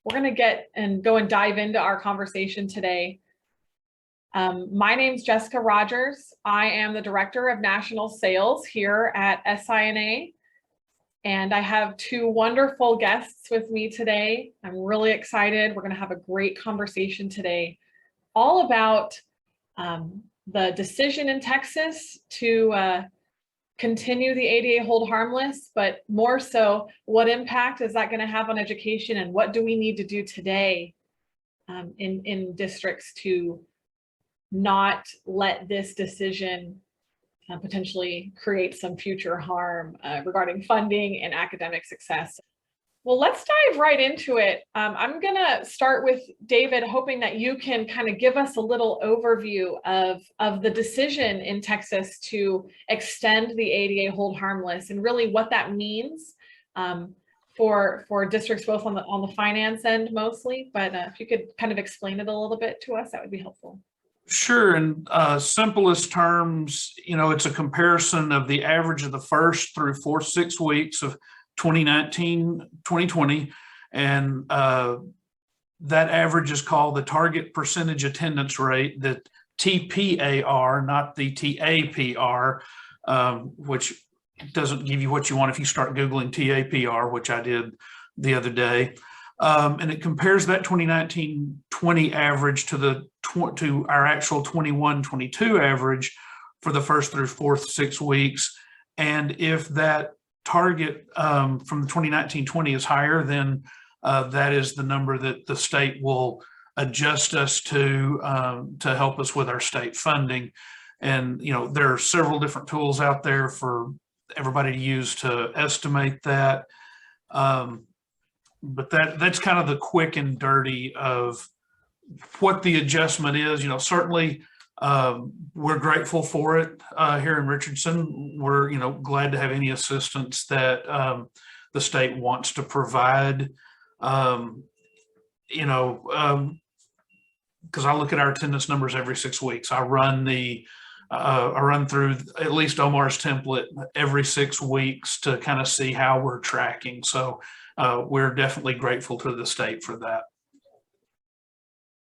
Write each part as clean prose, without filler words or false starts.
We're going to go and dive into our conversation today. My name's Jessica Rogers. I am the Director of National Sales here at SI&A, and I have two wonderful guests with me today. I'm really excited. We're going to have a great conversation today, all about the decision in Texas to continue the ADA hold harmless, but more so, what impact is that going to have on education, and what do we need to do today in districts to not let this decision potentially create some future harm regarding funding and academic success. Well, let's dive right into it. I'm going to start with David, hoping that you can kind of give us a little overview of the decision in Texas to extend the ADA hold harmless and really what that means for districts both on the finance end mostly. But if you could kind of explain it a little bit to us, that would be helpful. Sure. In simplest terms, it's a comparison of the average of the first through fourth 6 weeks of 2019-2020, and that average is called the target percentage attendance rate, the TPAR, not the TAPR, which doesn't give you what you want if you start Googling TAPR, which I did the other day. And it compares that 2019-20 average to our actual 21-22 average for the first through fourth 6 weeks. And if that target from the 2019-20 is higher, then that is the number that the state will adjust us to help us with our state funding. And there are several different tools out there for everybody to use to estimate that. But that's kind of the quick and dirty of what the adjustment is. Certainly we're grateful for it here in Richardson. We're glad to have any assistance that the state wants to provide. Because I look at our attendance numbers every 6 weeks. I run through at least Omar's template every 6 weeks to kind of see how we're tracking. So we're definitely grateful to the state for that.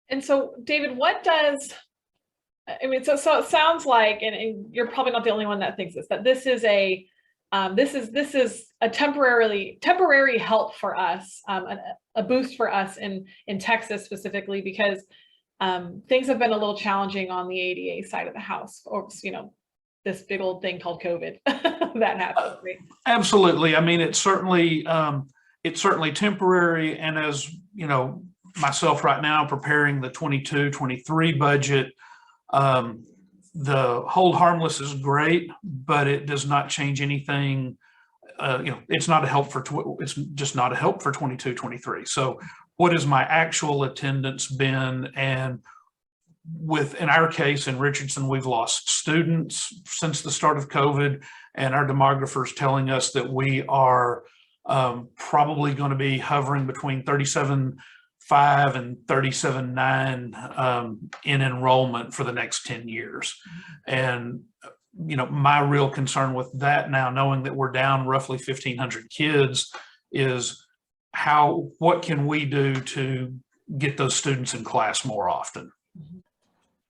And so, David, what does, so it sounds like, and you're probably not the only one that thinks this, that this is a temporary help for us, a boost for us in Texas specifically, because things have been a little challenging on the ADA side of the house, or this big old thing called COVID that happened. Right? Absolutely. It's certainly temporary, and as myself right now preparing the 22-23 budget, the hold harmless is great, but it does not change anything. It's not a help for it's just not a help for 22-23. So what has my actual attendance been? And in our case in Richardson, we've lost students since the start of COVID, and our demographers telling us that we are probably going to be hovering between 37.5 and 37.9 in enrollment for the next 10 years. And my real concern with that now, knowing that we're down roughly 1,500 kids, is what can we do to get those students in class more often?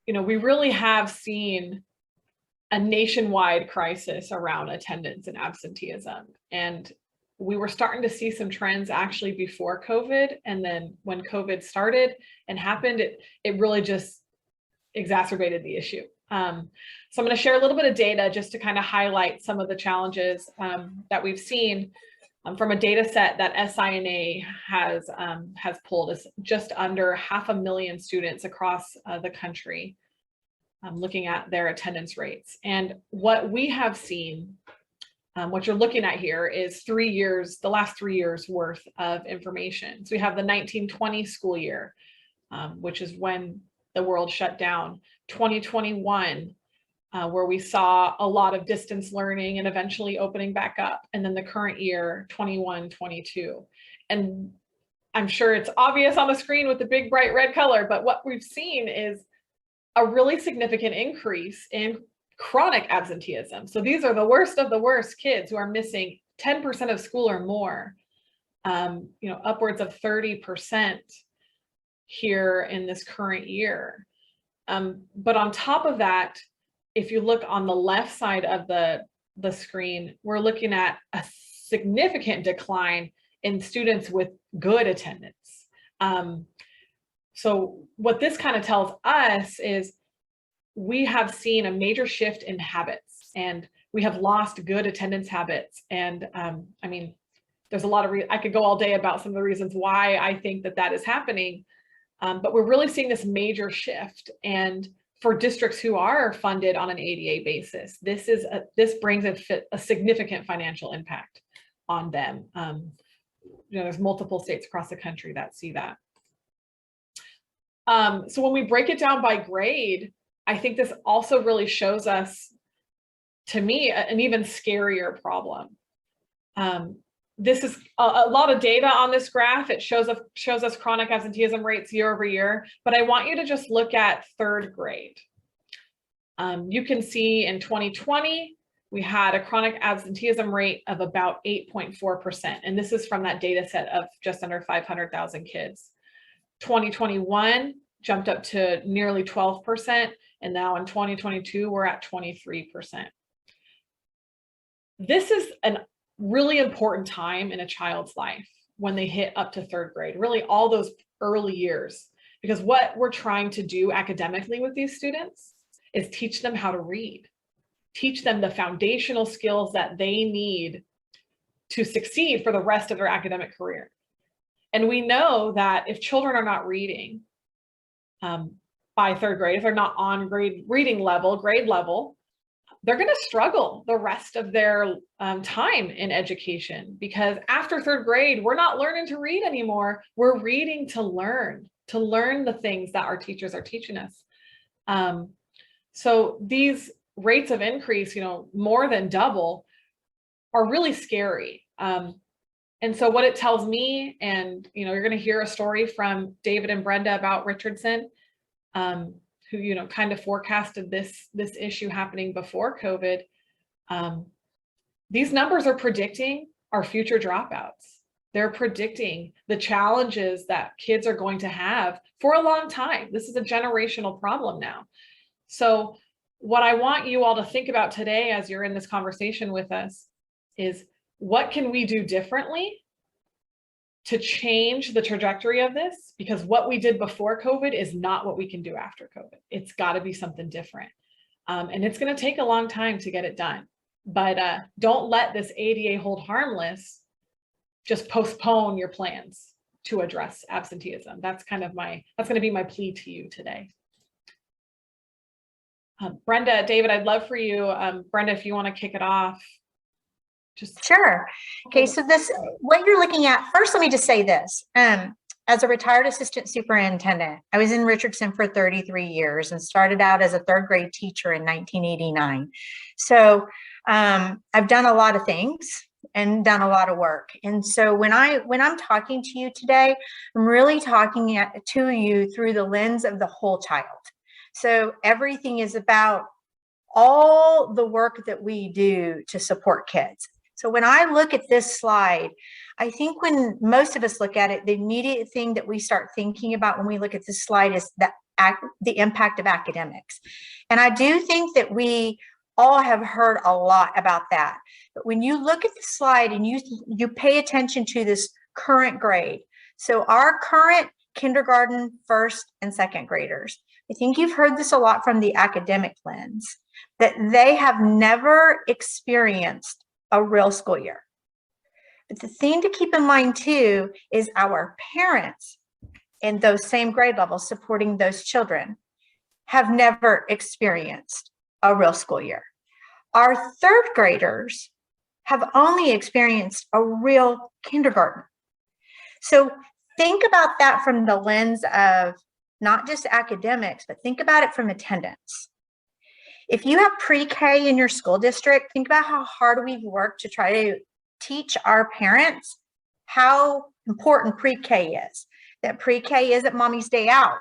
We really have seen a nationwide crisis around attendance and absenteeism, and we were starting to see some trends actually before COVID, and then when COVID started and happened, it really just exacerbated the issue. So I'm going to share a little bit of data just to kind of highlight some of the challenges that we've seen from a data set that SI&A has pulled. Is just under 500,000 students across the country looking at their attendance rates. And what we have seen, what you're looking at here is the last 3 years worth of information. So we have the 1920 school year, which is when the world shut down, 2021, where we saw a lot of distance learning and eventually opening back up, and then the current year, 21-22. And I'm sure it's obvious on the screen with the big bright red color, but what we've seen is a really significant increase in chronic absenteeism. So these are the worst of the worst kids who are missing 10% of school or more. upwards of 30% here in this current year. But on top of that, if you look on the left side of the screen, we're looking at a significant decline in students with good attendance. So what this kind of tells us is we have seen a major shift in habits, and we have lost good attendance habits. And I mean, there's a lot of, I could go all day about some of the reasons why I think that is happening, but we're really seeing this major shift. And for districts who are funded on an ADA basis, this brings a significant financial impact on them. There's multiple states across the country that see that. So when we break it down by grade, I think this also really shows us, to me, an even scarier problem. This is a lot of data on this graph. It shows us chronic absenteeism rates year over year, but I want you to just look at third grade. You can see in 2020, we had a chronic absenteeism rate of about 8.4%. And this is from that data set of just under 500,000 kids. 2021 jumped up to nearly 12%. And now in 2022, we're at 23%. This is a really important time in a child's life when they hit up to third grade, really all those early years, because what we're trying to do academically with these students is teach them how to read, teach them the foundational skills that they need to succeed for the rest of their academic career. And we know that if children are not reading by third grade, if they're not on grade level, they're going to struggle the rest of their time in education, because after third grade, we're not learning to read anymore. We're reading to learn the things that our teachers are teaching us. So these rates of increase, more than double, are really scary. And so what it tells me, and you're going to hear a story from David and Brenda about Richardson, who kind of forecasted this issue happening before COVID. These numbers are predicting our future dropouts. They're predicting the challenges that kids are going to have for a long time. This is a generational problem now. So what I want you all to think about today as you're in this conversation with us is, what can we do differently to change the trajectory of this? Because what we did before COVID is not what we can do after COVID. It's got to be something different. And it's going to take a long time to get it done. But don't let this ADA hold harmless. Just postpone your plans to address absenteeism. That's going to be my plea to you today. Brenda, David, I'd love for you, Brenda, if you want to kick it off. Sure. Okay, so what you're looking at, first, let me just say this. As a retired assistant superintendent, I was in Richardson for 33 years and started out as a third grade teacher in 1989. So I've done a lot of things and done a lot of work. And so when I'm talking to you today, I'm really talking to you through the lens of the whole child. So everything is about all the work that we do to support kids. So when I look at this slide, I think when most of us look at it, the immediate thing that we start thinking about when we look at this slide is the impact of academics. And I do think that we all have heard a lot about that. But when you look at the slide and you pay attention to this current grade, so our current kindergarten, first and second graders, I think you've heard this a lot from the academic lens, that they have never experienced a real school year. But the thing to keep in mind too is our parents in those same grade levels supporting those children have never experienced a real school year. Our third graders have only experienced a real kindergarten. So think about that from the lens of not just academics, but think about it from attendance. If you have pre-K in your school district, think about how hard we've worked to try to teach our parents how important pre-K is. That pre-K isn't mommy's day out.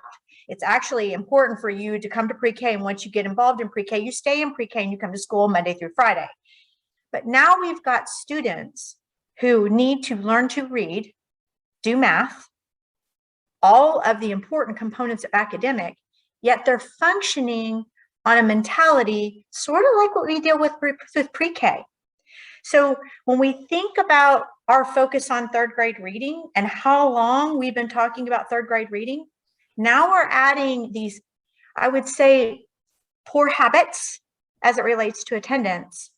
It's actually important for you to come to pre-K, and once you get involved in pre-K, you stay in pre-K and you come to school Monday through Friday. But now we've got students who need to learn to read, do math, all of the important components of academic, yet they're functioning on a mentality sort of like what we deal with pre-K. So when we think about our focus on third grade reading and how long we've been talking about third grade reading, now we're adding these, I would say, poor habits as it relates to attendance.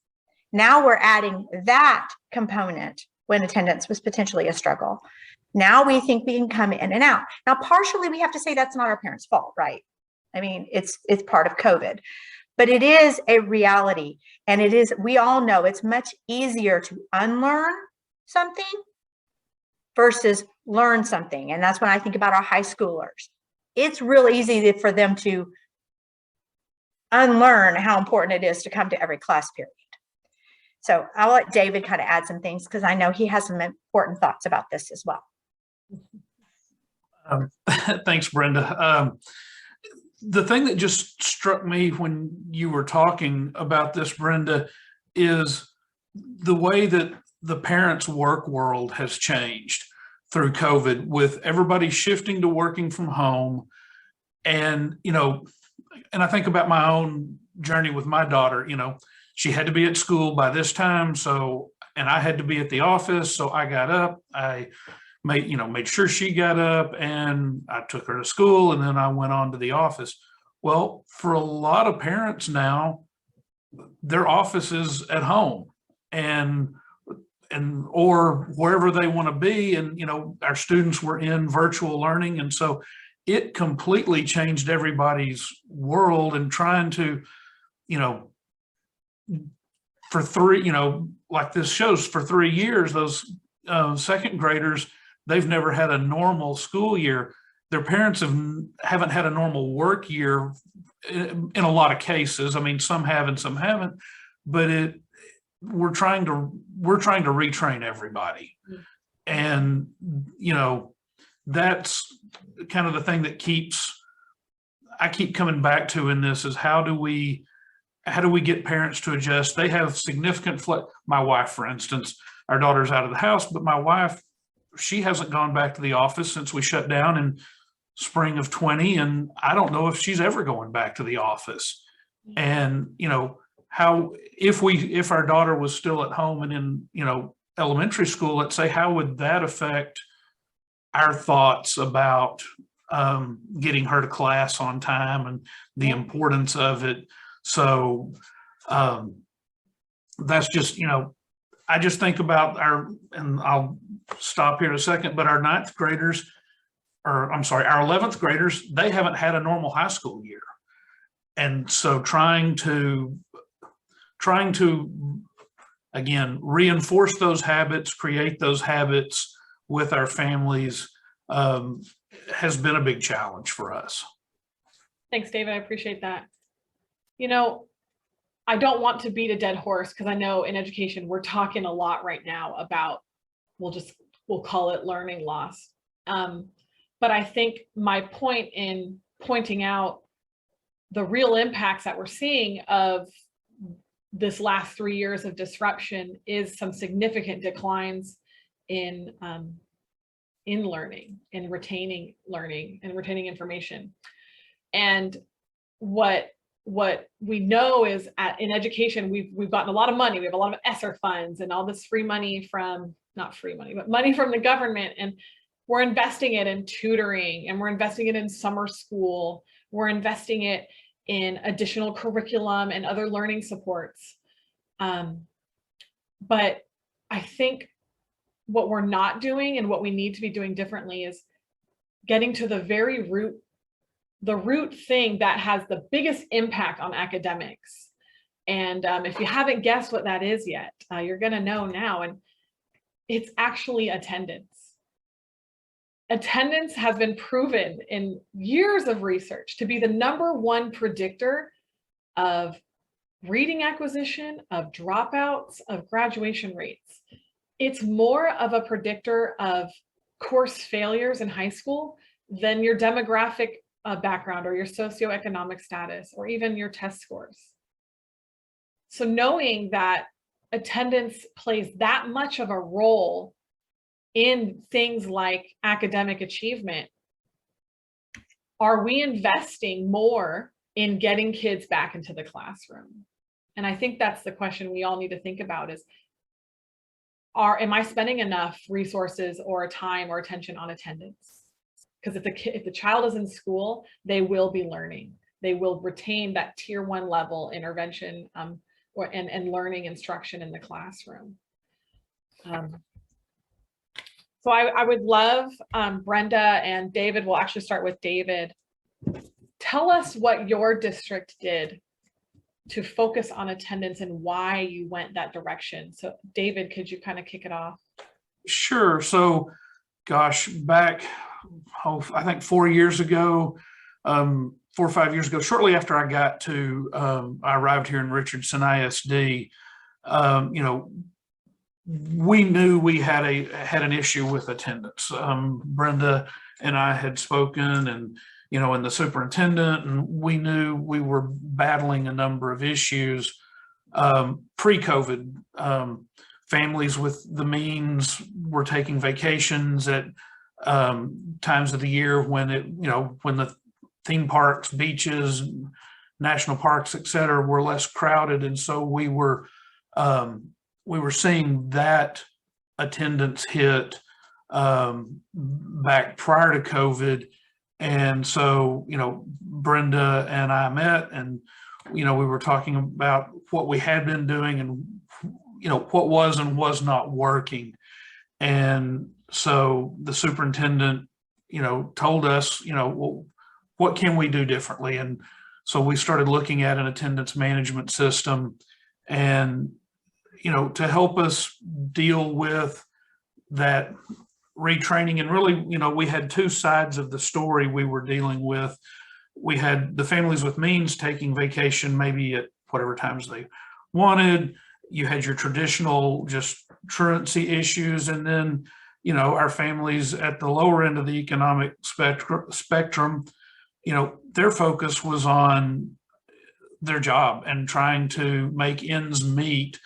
Now we're adding that component when attendance was potentially a struggle. Now we think we can come in and out. Now, partially we have to say that's not our parents' fault, right? I mean, it's part of COVID, but it is a reality. And it is, we all know it's much easier to unlearn something versus learn something. And that's when I think about our high schoolers. It's real easy for them to unlearn how important it is to come to every class period. So I'll let David kind of add some things because I know he has some important thoughts about this as well. Thanks, Brenda. The thing that just struck me when you were talking about this, Brenda, is the way that the parents' work world has changed through COVID, with everybody shifting to working from home. And, you know, and I think about my own journey with my daughter. You know, she had to be at school by this time. So, and I had to be at the office. So I got up, I made sure she got up, and I took her to school, and then I went on to the office. Well, for a lot of parents now, their office is at home and or wherever they want to be. And, you know, our students were in virtual learning. And so it completely changed everybody's world. And trying to, you know, for three, you know, like this shows, for 3 years, those second graders, they've never had a normal school year. Their parents haven't had a normal work year in a lot of cases. I mean, some have and some haven't, but we're trying to retrain everybody. And, you know, that's kind of the thing that I keep coming back to in this, is how do we get parents to adjust? They have significant my wife, for instance, our daughter's out of the house, but my wife, she hasn't gone back to the office since we shut down in spring of 20. And I don't know if she's ever going back to the office. And, you know, if our daughter was still at home and in, you know, elementary school, let's say, how would that affect our thoughts about getting her to class on time and the importance of it? So that's just, you know, I just think about and I'll stop here in a second, but our 9th graders, or I'm sorry, our 11th graders, they haven't had a normal high school year. And so trying to, again, reinforce those habits, create those habits with our families has been a big challenge for us. Thanks, David. I appreciate that. You know, I don't want to beat a dead horse, because I know in education, we're talking a lot right now about, we'll call it learning loss. But I think my point in pointing out the real impacts that we're seeing of this last 3 years of disruption is some significant declines in learning, in retaining learning and retaining information. And what we know is in education, we've gotten a lot of money. We have a lot of ESSER funds and all this free money from, not free money, but money from the government. And we're investing it in tutoring, and we're investing it in summer school. We're investing it in additional curriculum and other learning supports. But I think what we're not doing and what we need to be doing differently is getting to the very root, the root thing that has the biggest impact on academics. And if you haven't guessed what that is yet, you're going to know now. And it's actually attendance. Attendance has been proven in years of research to be the #1 predictor of reading acquisition, of dropouts, of graduation rates. It's more of a predictor of course failures in high school than your demographic background or your socioeconomic status or even your test scores. So knowing that attendance plays that much of a role in things like academic achievement, are we investing more in getting kids back into the classroom? And I think that's the question we all need to think about is, am I spending enough resources or time or attention on attendance? Because if the child is in school, they will be learning. They will retain that tier 1 level intervention and learning instruction in the classroom. So I would love, Brenda and David, we'll actually start with David. Tell us what your district did to focus on attendance and why you went that direction. So David, could you kind of kick it off? Sure. So, gosh, back, I think 4 years ago, 4 or 5 years ago, shortly after I got to, I arrived here in Richardson ISD, you know, we knew we had an issue with attendance. Brenda and I had spoken, and you know, and the superintendent, and we knew we were battling a number of issues pre-COVID. Families with the means were taking vacations at times of the year when when the theme parks, beaches, national parks, et cetera, were less crowded, and so we were seeing that attendance hit back prior to COVID. And so, you know, Brenda and I met, and, you know, we were talking about what we had been doing and, you know, what was and was not working. And so the superintendent, you know, told us, you know, well, what can we do differently? And so we started looking at an attendance management system, and, you know, to help us deal with that retraining. And really, you know, we had two sides of the story we were dealing with. We had the families with means taking vacation maybe at whatever times they wanted. You had your traditional just truancy issues. And then, you know, our families at the lower end of the economic spectrum, you know, their focus was on their job and trying to make ends meet,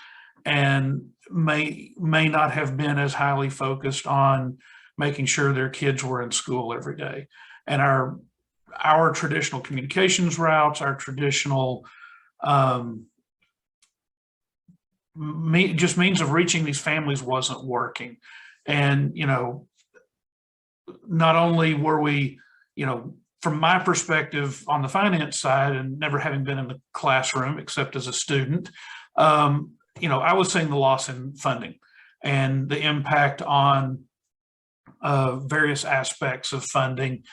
and may not have been as highly focused on making sure their kids were in school every day. And our traditional communications routes, our traditional just means of reaching these families wasn't working. And, you know, not only were we, you know, from my perspective on the finance side, and never having been in the classroom except as a student, you know, I was seeing the loss in funding and the impact on various aspects of funding.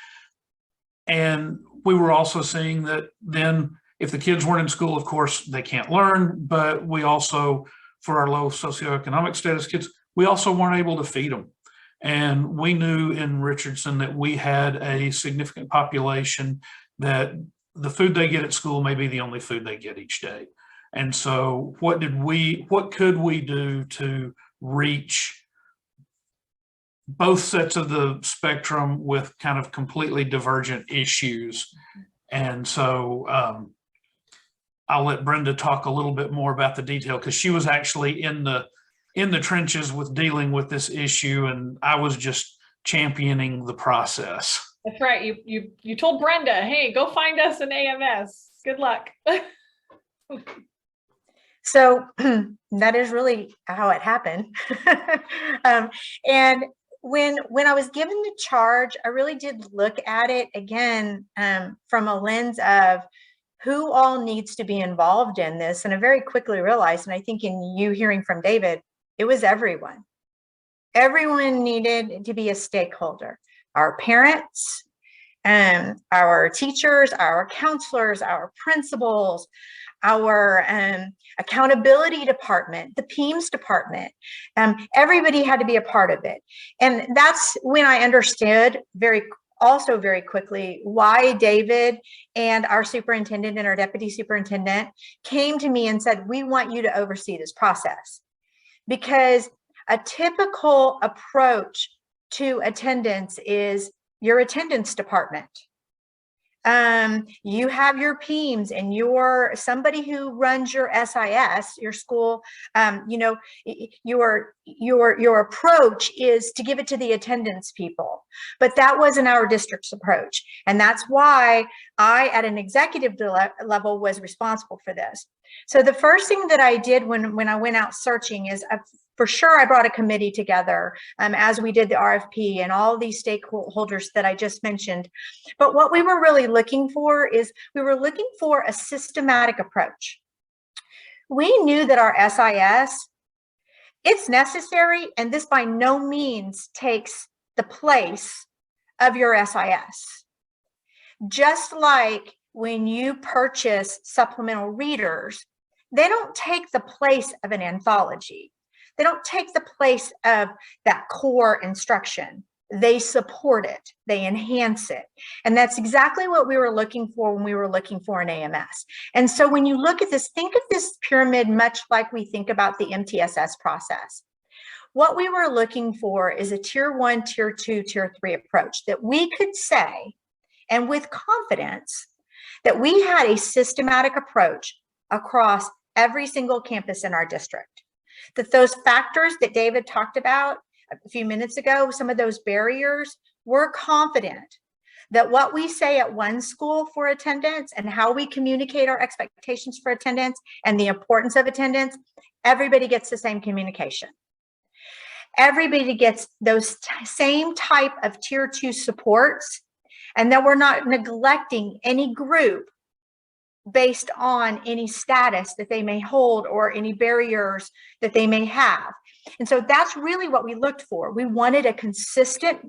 And we were also seeing that then if the kids weren't in school, of course, they can't learn, but we also, for our low socioeconomic status kids, we also weren't able to feed them. And we knew in Richardson that we had a significant population that the food they get at school may be the only food they get each day. And so what could we do to reach both sets of the spectrum with kind of completely divergent issues? And so I'll let Brenda talk a little bit more about the detail, because she was actually in the trenches with dealing with this issue, and I was just championing the process. That's right. You told Brenda, hey, go find us an AMS. Good luck. So that is really how it happened. And when I was given the charge, I really did look at it again from a lens of who all needs to be involved in this. And I very quickly realized, and I think in you hearing from David, it was everyone. Everyone needed to be a stakeholder. Our parents, our teachers, our counselors, our principals, our accountability department, the PEMS department, everybody had to be a part of it. And that's when I understood very quickly why David and our superintendent and our deputy superintendent came to me and said, we want you to oversee this process. Because a typical approach to attendance is your attendance department. You have your PEEMs and you're somebody who runs your SIS, your school, your approach is to give it to the attendance people. But that wasn't our district's approach. And that's why I, at an executive level, was responsible for this. So the first thing that I did when I went out searching is for sure I brought a committee together as we did the RFP and all these stakeholders that I just mentioned. But what we were really looking for is we were looking for a systematic approach. We knew that our SIS, it's necessary, and this by no means takes the place of your SIS. Just like when you purchase supplemental readers, they don't take the place of an anthology. They don't take the place of that core instruction. They support it, they enhance it. And that's exactly what we were looking for when we were looking for an AMS. And so when you look at this, think of this pyramid much like we think about the MTSS process. What we were looking for is a tier 1, tier 2, tier 3 approach that we could say, and with confidence, that we had a systematic approach across every single campus in our district. That those factors that David talked about a few minutes ago, some of those barriers, we're confident that what we say at one school for attendance and how we communicate our expectations for attendance and the importance of attendance, everybody gets the same communication. Everybody gets those same type of tier 2 supports, and that we're not neglecting any group based on any status that they may hold or any barriers that they may have. And so that's really what we looked for. We wanted a consistent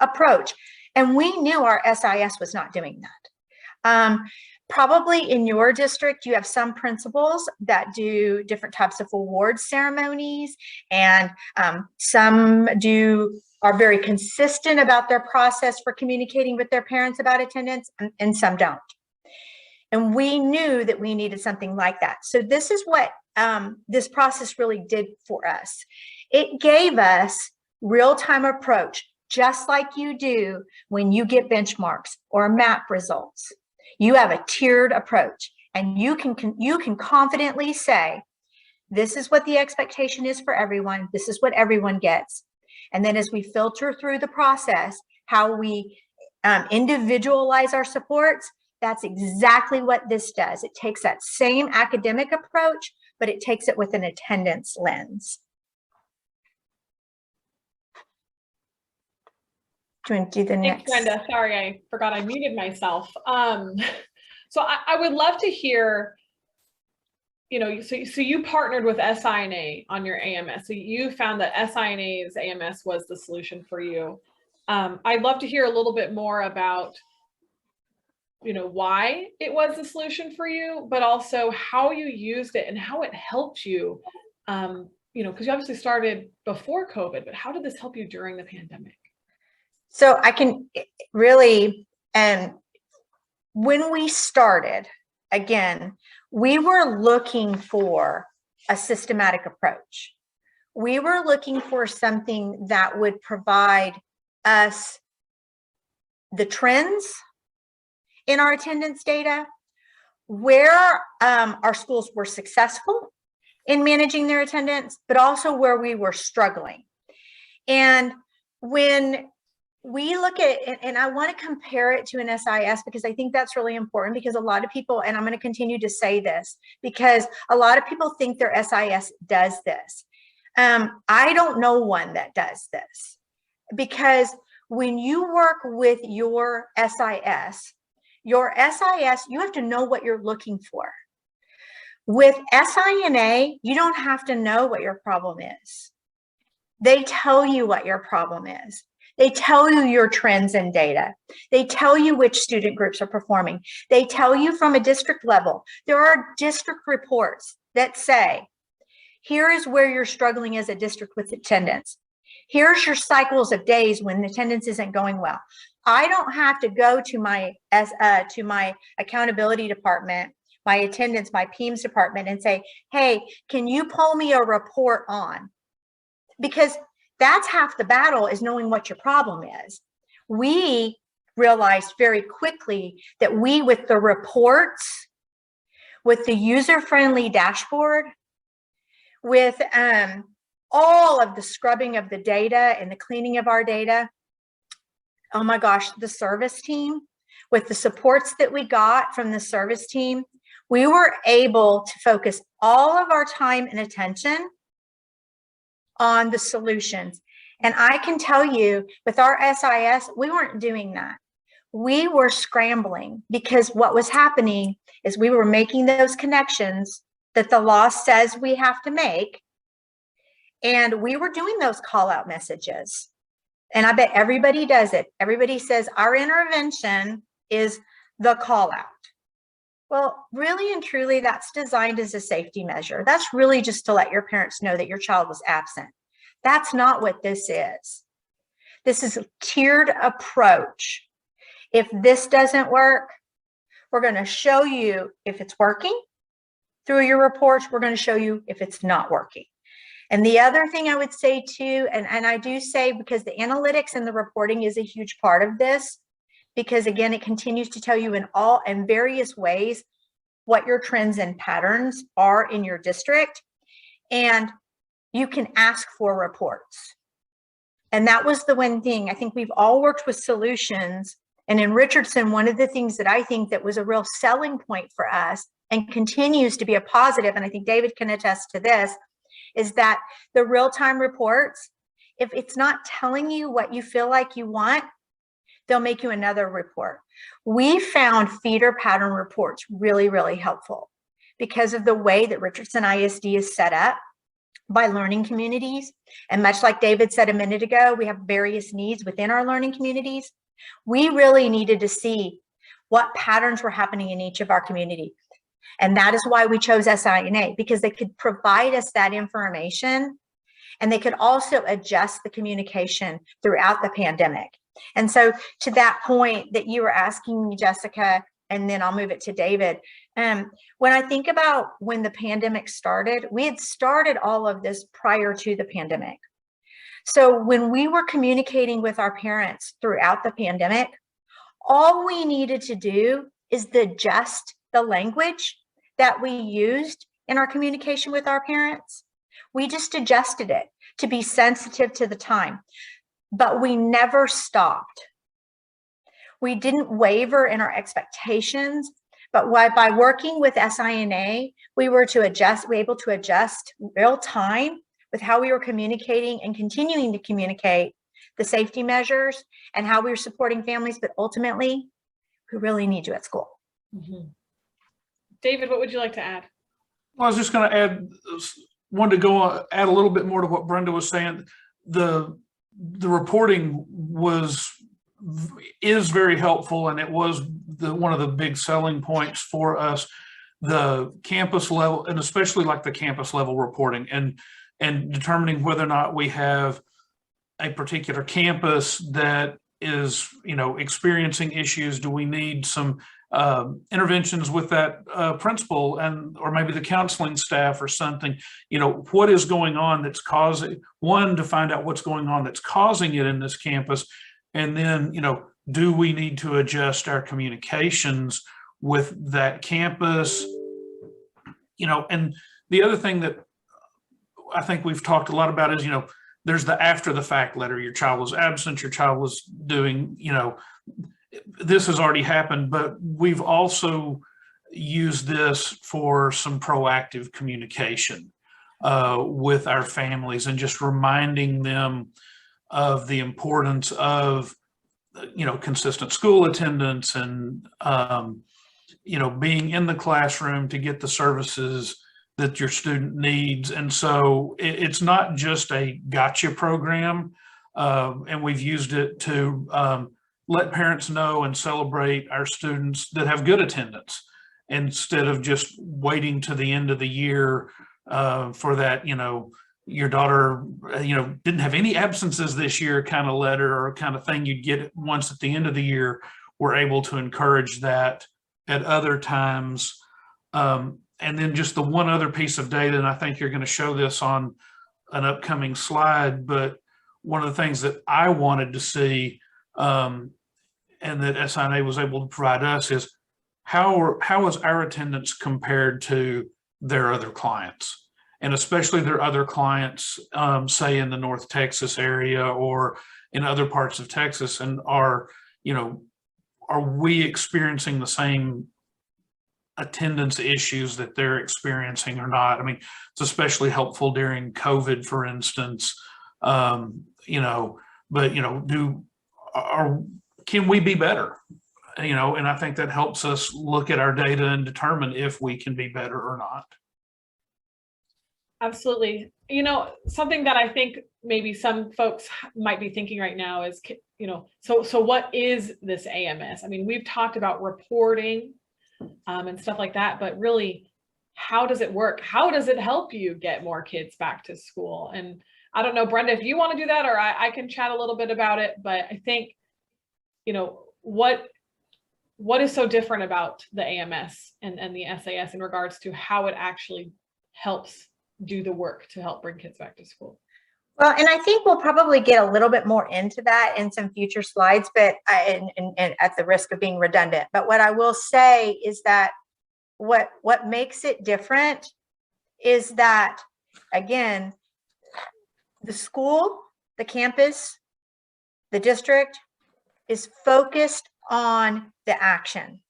approach, and we knew our SIS was not doing that. Probably in your district, you have some principals that do different types of award ceremonies, and some are very consistent about their process for communicating with their parents about attendance, and some don't. And we knew that we needed something like that. So this is what this process really did for us. It gave us real-time approach, just like you do when you get benchmarks or map results. You have a tiered approach, and you can confidently say, this is what the expectation is for everyone. This is what everyone gets. And then as we filter through the process, how we individualize our supports, that's exactly what this does. It takes that same academic approach, but it takes it with an attendance lens. Do you want to do the next? Thanks, Brenda. Sorry, I forgot I muted myself. So I would love to hear, so you partnered with SI&A on your AMS. So you found that SI&A's AMS was the solution for you. I'd love to hear a little bit more about why it was the solution for you, but also how you used it and how it helped you, because you obviously started before COVID, but how did this help you during the pandemic? So I can really, when we started, again, we were looking for a systematic approach. We were looking for something that would provide us the trends in our attendance data, where our schools were successful in managing their attendance, but also where we were struggling. And when we look at it, and I want to compare it to an SIS because I think that's really important, because a lot of people, and I'm going to continue to say this, because a lot of people think their SIS does this. I don't know one that does this, because when you work with your SIS, you have to know what you're looking for. With SI&A, you don't have to know what your problem is. They tell you what your problem is. They tell you your trends and data. They tell you which student groups are performing. They tell you from a district level. There are district reports that say, here is where you're struggling as a district with attendance. Here's your cycles of days when attendance isn't going well. I don't have to go to my accountability department, my attendance, my PEEMS department, and say, hey, can you pull me a report on? Because that's half the battle, is knowing what your problem is. We realized very quickly that we, with the reports, with the user-friendly dashboard, with all of the scrubbing of the data and the cleaning of our data, oh my gosh, the service team, with the supports that we got from the service team, we were able to focus all of our time and attention on the solutions. And I can tell you, with our SIS, we weren't doing that. We were scrambling, because what was happening is we were making those connections that the law says we have to make. And we were doing those call out messages. And I bet everybody does it. Everybody says our intervention is the call out. Well, really and truly, that's designed as a safety measure. That's really just to let your parents know that your child was absent. That's not what this is. This is a tiered approach. If this doesn't work, we're going to show you if it's working. Through your reports, we're going to show you if it's not working. And the other thing I would say too, and I do say, because the analytics and the reporting is a huge part of this, because again, it continues to tell you in various ways what your trends and patterns are in your district. And you can ask for reports. And that was the one thing. I think we've all worked with solutions. And in Richardson, one of the things that I think that was a real selling point for us and continues to be a positive, and I think David can attest to this, is that the real-time reports, if it's not telling you what you feel like you want, they'll make you another report. We found feeder pattern reports really, really helpful because of the way that Richardson ISD is set up by learning communities. And much like David said a minute ago, we have various needs within our learning communities. We really needed to see what patterns were happening in each of our communities. And that is why we chose SI&A, because they could provide us that information, and they could also adjust the communication throughout the pandemic. And so to that point that you were asking me, Jessica, and then I'll move it to David. When I think about when the pandemic started, we had started all of this prior to the pandemic. So when we were communicating with our parents throughout the pandemic, all we needed to do is adjust the language that we used in our communication with our parents. We just adjusted it to be sensitive to the time, but we never stopped. We didn't waver in our expectations, but by working with SI&A, we were able to adjust real time with how we were communicating and continuing to communicate the safety measures and how we were supporting families, but ultimately, we really need you at school. Mm-hmm. David, what would you like to add? Well, I was just going to add a little bit more to what Brenda was saying. The reporting is very helpful, and it was one of the big selling points for us. The campus level, and especially like the campus level reporting, and determining whether or not we have a particular campus that is, experiencing issues. Do we need some interventions with that principal or maybe the counseling staff or something? What is going on that's causing, to find out what's going on that's causing it in this campus, and then do we need to adjust our communications with that campus? And the other thing that I think we've talked a lot about is there's the after the fact letter. Your child was absent, your child was doing, this has already happened, but we've also used this for some proactive communication with our families, and just reminding them of the importance of, consistent school attendance, and, being in the classroom to get the services that your student needs. And so it's not just a gotcha program, and we've used it to let parents know and celebrate our students that have good attendance, instead of just waiting to the end of the year for that, your daughter, didn't have any absences this year kind of letter or kind of thing you'd get once at the end of the year. We're able to encourage that at other times. And then just the one other piece of data, and I think you're going to show this on an upcoming slide, but one of the things that I wanted to see and that SI&A was able to provide us is how is our attendance compared to their other clients, and especially their other clients, say in the North Texas area or in other parts of Texas, and are we experiencing the same attendance issues that they're experiencing or not? I mean, it's especially helpful during COVID, for instance. But can we be better? And I think that helps us look at our data and determine if we can be better or not. Absolutely. Something that I think maybe some folks might be thinking right now is, so what is this AMS? I mean, we've talked about reporting and stuff like that, but really, how does it work? How does it help you get more kids back to school? And I don't know, Brenda, if you want to do that, or I can chat a little bit about it, but I think, what is so different about the AMS and the SAS in regards to how it actually helps do the work to help bring kids back to school? Well, and I think we'll probably get a little bit more into that in some future slides, but and at the risk of being redundant. But what I will say is that what makes it different is that, again, the school, the campus, the district is focused on the action.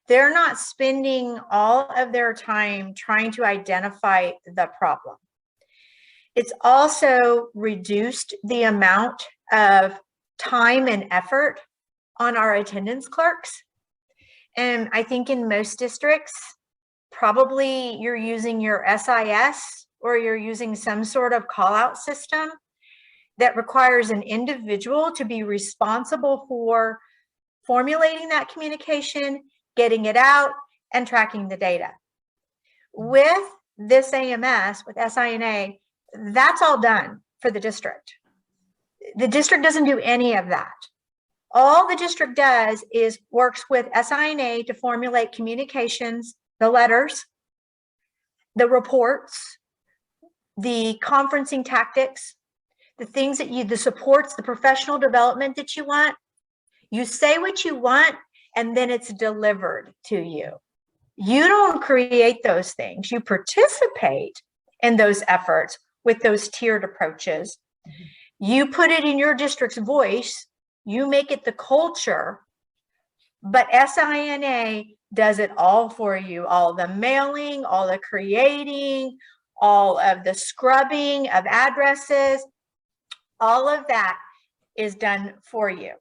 They're not spending all of their time trying to identify the problem. It's also reduced the amount of time and effort on our attendance clerks. And I think in most districts, probably you're using your SIS or you're using some sort of call out system that requires an individual to be responsible for formulating that communication, getting it out, and tracking the data. With this AMS, with SI&A, that's all done for the district. The district doesn't do any of that. All the district does is works with SI&A to formulate communications, the letters, the reports, the conferencing tactics, the things that the supports, the professional development that you want. You say what you want, and then it's delivered to you. You don't create those things. You participate in those efforts with those tiered approaches. You put it in your district's voice. You make it the culture, but SI&A does it all for you. All the mailing, all the creating, all of the scrubbing of addresses, all of that is done for you.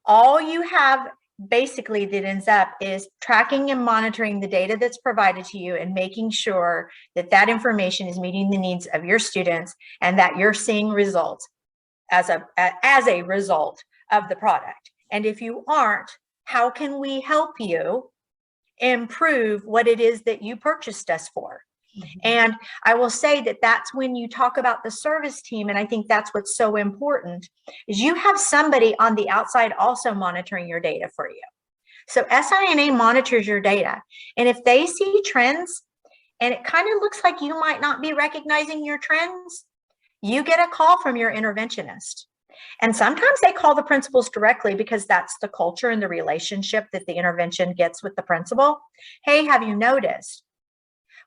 All you have basically that ends up is tracking and monitoring the data that's provided to you and making sure that that information is meeting the needs of your students and that you're seeing results as a result of the product. And if you aren't, how can we help you improve what it is that you purchased us for? And I will say that that's when you talk about the service team, and I think that's what's so important, is you have somebody on the outside also monitoring your data for you. So SI&A monitors your data, and if they see trends and it kind of looks like you might not be recognizing your trends, you get a call from your interventionist. And sometimes they call the principals directly because that's the culture and the relationship that the intervention gets with the principal. Hey, have you noticed?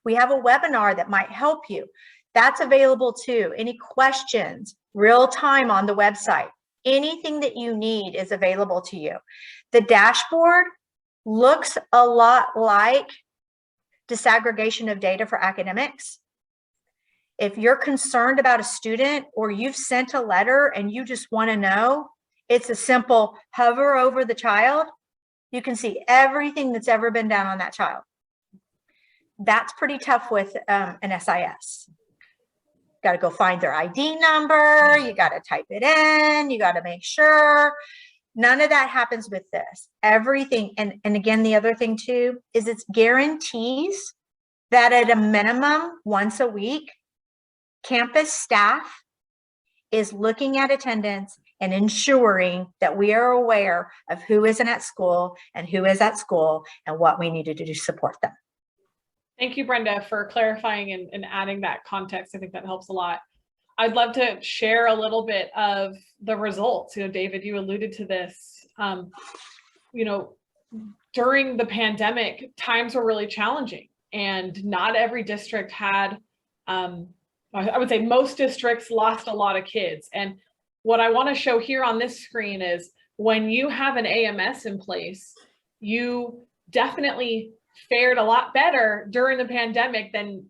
We have a webinar that might help you. That's available too. Any questions, real time on the website, anything that you need is available to you. The dashboard looks a lot like disaggregation of data for academics. If you're concerned about a student or you've sent a letter and you just want to know, it's a simple hover over the child. You can see everything that's ever been done on that child. That's pretty tough with an SIS. Got to go find their ID number. You got to type it in. You got to make sure. None of that happens with this. Everything, and again, the other thing too, is it's guarantees that at a minimum once a week, campus staff is looking at attendance and ensuring that we are aware of who isn't at school and who is at school and what we need to do to support them. Thank you, Brenda, for clarifying and adding that context. I think that helps a lot. I'd love to share a little bit of the results. David, you alluded to this you know, during the pandemic, times were really challenging, and not every district had, I would say most districts lost a lot of kids. And what I want to show here on this screen is when you have an AMS in place, you definitely fared a lot better during the pandemic than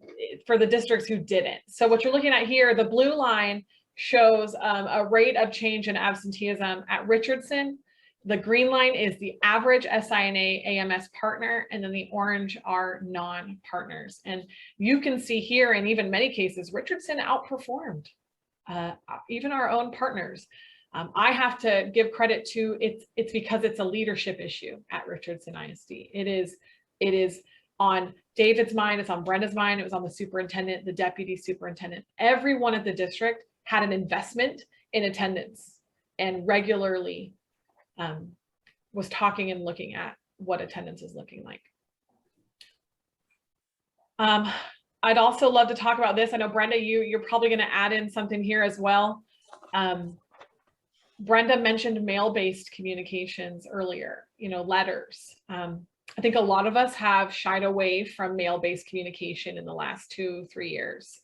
for the districts who didn't. So what you're looking at here, the blue line shows a rate of change in absenteeism at Richardson. The green line is the average SI&A AMS partner, and then the orange are non-partners. And you can see here, in even many cases, Richardson outperformed even our own partners. I have to give credit to it's because it's a leadership issue at Richardson ISD. It is on David's mind, it's on Brenda's mind, it was on the superintendent, the deputy superintendent. Everyone at the district had an investment in attendance and regularly was talking and looking at what attendance is looking like. I'd also love to talk about this. I know Brenda, you're probably going to add in something here as well. Brenda mentioned mail-based communications earlier, you know, letters. I think a lot of us have shied away from mail-based communication in the last 2-3 years.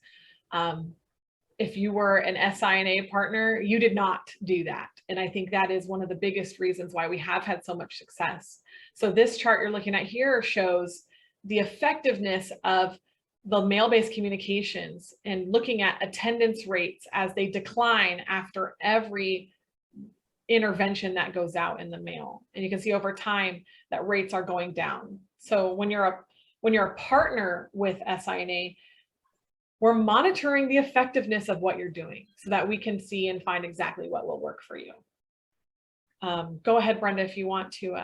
If you were an SI&A partner, you did not do that. And I think that is one of the biggest reasons why we have had so much success. So this chart you're looking at here shows the effectiveness of the mail-based communications and looking at attendance rates as they decline after every intervention that goes out in the mail. And you can see over time that rates are going down. So when you're a partner with SI&A, we're monitoring the effectiveness of what you're doing so that we can see and find exactly what will work for you. Go ahead, Brenda, if you want to.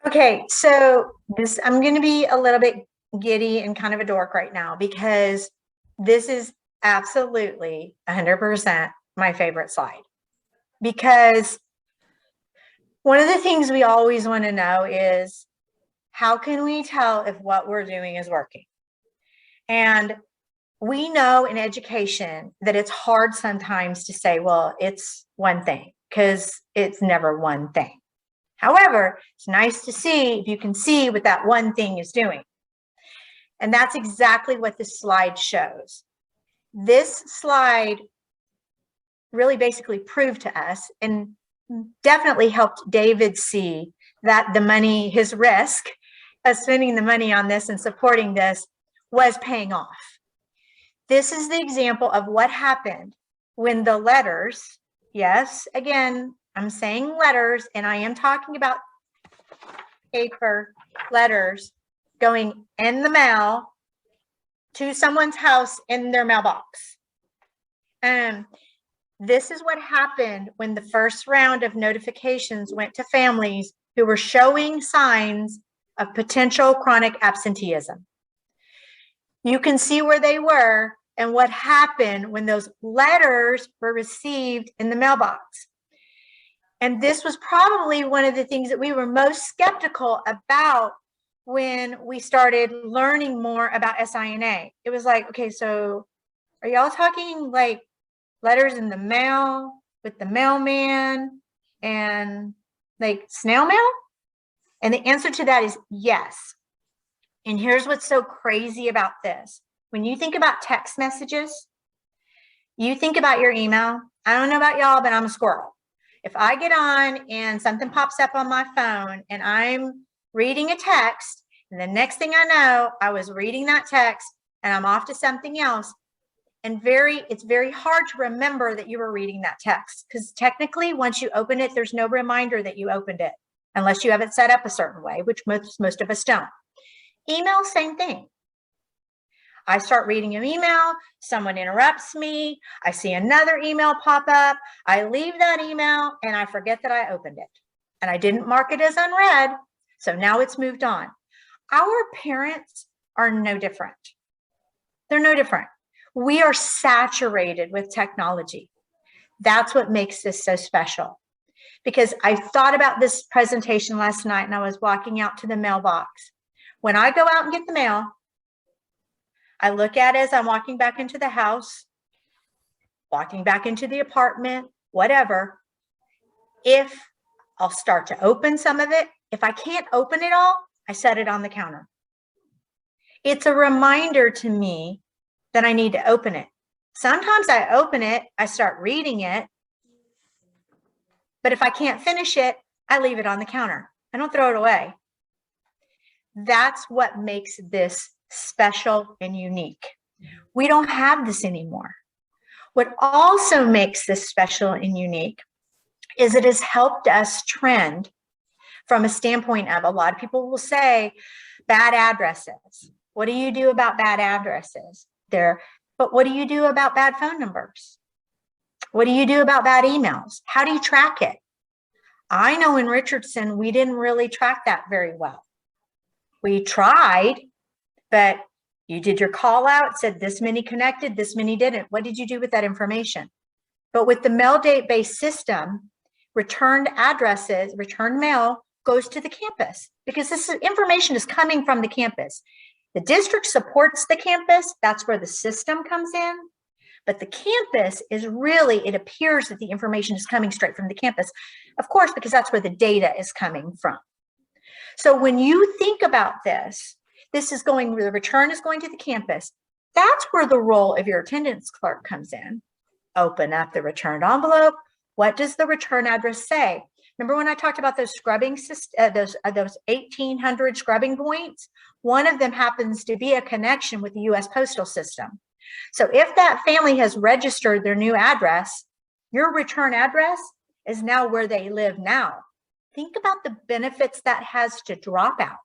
Okay, so I'm going to be a little bit giddy and kind of a dork right now, because this is absolutely 100% my favorite slide. Because one of the things we always want to know is, how can we tell if what we're doing is working? And we know in education that it's hard sometimes to say, well, it's one thing, because it's never one thing. However, it's nice to see if you can see what that one thing is doing. And that's exactly what this slide shows. This slide really basically proved to us, and definitely helped David see that the money, his risk of spending the money on this and supporting this, was paying off. This is the example of what happened when the letters, yes, again, I'm saying letters, and I am talking about paper letters going in the mail to someone's house in their mailbox. This is what happened when the first round of notifications went to families who were showing signs of potential chronic absenteeism. You can see where they were and what happened when those letters were received in the mailbox. And this was probably one of the things that we were most skeptical about when we started learning more about SI&A. It was like, okay, so are y'all talking like letters in the mail with the mailman and like snail mail? And the answer to that is yes. And here's what's so crazy about this. When you think about text messages, you think about your email. I don't know about y'all, but I'm a squirrel. If I get on and something pops up on my phone and I'm reading a text, and the next thing I know, I was reading that text and I'm off to something else. And it's very hard to remember that you were reading that text, because technically once you open it, there's no reminder that you opened it unless you have it set up a certain way, which most of us don't. Email, same thing. I start reading an email, someone interrupts me, I see another email pop up, I leave that email and I forget that I opened it. And I didn't mark it as unread, so now it's moved on. Our parents are no different. They're no different. We are saturated with technology. That's what makes this so special. Because I thought about this presentation last night and I was walking out to the mailbox. When I go out and get the mail, I look at it as I'm walking back into the house, walking back into the apartment, whatever. If I'll start to open some of it. If I can't open it all, I set it on the counter. It's a reminder to me that I need to open it. Sometimes I open it, I start reading it, but if I can't finish it, I leave it on the counter. I don't throw it away. That's what makes this special and unique. We don't have this anymore. What also makes this special and unique is it has helped us trend from a standpoint of, a lot of people will say bad addresses. What do you do about bad addresses? But what do you do about bad phone numbers? What do you do about bad emails? How do you track it? I know in Richardson, we didn't really track that very well. We tried, but you did your call out, said this many connected, this many didn't. What did you do with that information? But with the mail date based system, returned addresses, returned mail goes to the campus because this information is coming from the campus. The district supports the campus. That's where the system comes in. But the campus is really, it appears that the information is coming straight from the campus, of course, because that's where the data is coming from. So when you think about this, the return is going to the campus. That's where the role of your attendance clerk comes in. Open up the returned envelope. What does the return address say? Remember when I talked about those scrubbing those 1,800 scrubbing points? One of them happens to be a connection with the U.S. postal system. So if that family has registered their new address, your return address is now where they live now. Think about the benefits that has to dropout.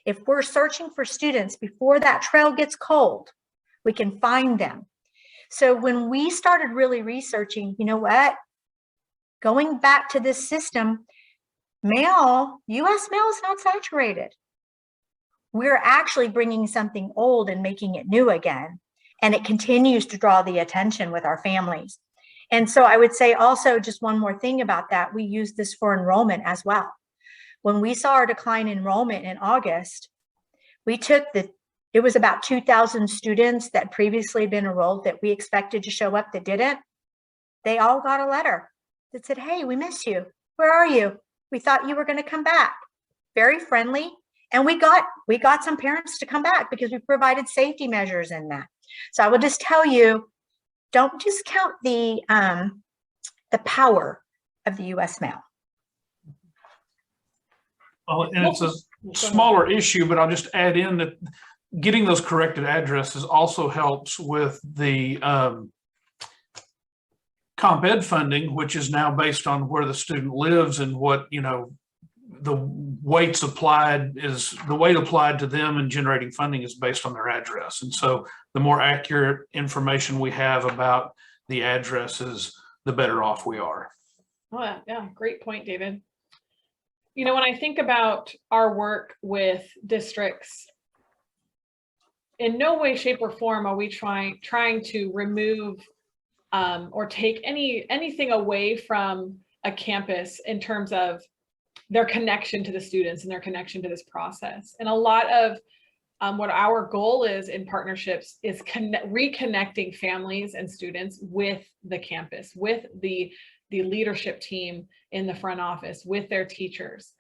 If we're searching for students before that trail gets cold, we can find them. So when we started really researching, you know what? Going back to this system, mail, US mail is not saturated. We're actually bringing something old and making it new again. And it continues to draw the attention with our families. And so I would say also just one more thing about that, we use this for enrollment as well. When we saw our decline in enrollment in August, we took it was about 2,000 students that previously been enrolled that we expected to show up that didn't. They all got a letter that said, hey, we miss you. Where are you? We thought you were going to come back. Very friendly. And we got some parents to come back because we provided safety measures in that. So I will just tell you, don't discount the power of the U.S. mail. Well, and it's a smaller issue, but I'll just add in that getting those corrected addresses also helps with the comp ed funding, which is now based on where the student lives and what, the weight applied to them and generating funding is based on their address. And so the more accurate information we have about the addresses, the better off we are. Oh, yeah, great point, David. When I think about our work with districts, in no way, shape, or form are we trying to remove or take anything away from a campus in terms of their connection to the students and their connection to this process. And a lot of what our goal is in partnerships is reconnecting families and students with the campus, with the leadership team in the front office, with their teachers.